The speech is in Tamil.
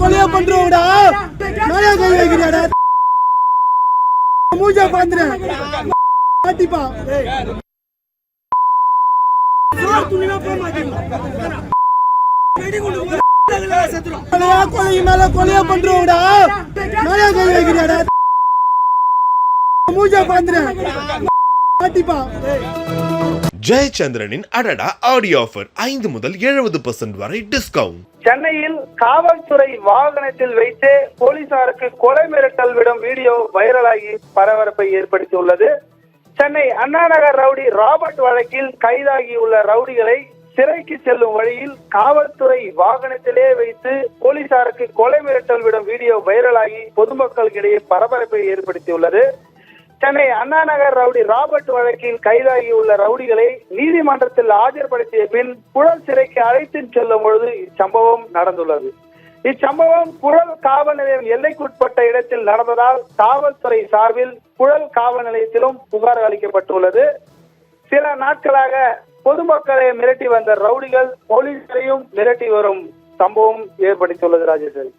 கொலையா பண்றோம்டா, நாயா கை வைக்கிறியாடா, மூஞ்சா பாந்துறேன் மாட்டிப்பா கொலையா பண்றோம்டா, நாயா கை வைக்கிறியாடா, மூஞ்சா பாந்துறேன் மாட்டிப்பா. ஜெயச்சந்திரனின் அடடா ஆடியோ ஆஃபர் 5 முதல் 70% வரை டிஸ்கவுண்ட். சென்னையில் காவல்துறை வாகனத்தில் வைத்து போலீசாருக்கு கொலை மிரட்டல் விடும் வீடியோ வைரலாகி பரபரப்பை ஏற்படுத்தியுள்ளது. சென்னை அண்ணா நகர் ரவுடி ராபர்ட் வழக்கில் கைதாகியுள்ள ரவுடிகளை சிறைக்கு செல்லும் வழியில் காவல்துறை வாகனத்திலே வைத்து போலீசாருக்கு கொலை மிரட்டல் விடும் வீடியோ வைரலாகி பொதுமக்களுக்கிடையே பரபரப்பை ஏற்படுத்தியுள்ளது. சென்னை அண்ணா நகர் ரவுடி ராபர்ட் வழக்கில் கைதாகியுள்ள ரவுடிகளை நீதிமன்றத்தில் ஆஜர்படுத்திய பின் புழல் சிறைக்கு அழைத்து செல்லும் பொழுது இச்சம்பவம் நடந்துள்ளது. இச்சம்பவம் புழல் காவல் நிலையம் எல்லைக்குட்பட்ட இடத்தில் நடந்ததால் காவல்துறை சார்பில் புழல் காவல் நிலையத்திலும் புகார் அளிக்கப்பட்டுள்ளது. சில நாட்களாக பொதுமக்களை மிரட்டி வந்த ரவுடிகள் போலீசாரையும் மிரட்டி வரும் சம்பவம் ஏற்படுத்தியுள்ளது. ராஜேஸ்வரி.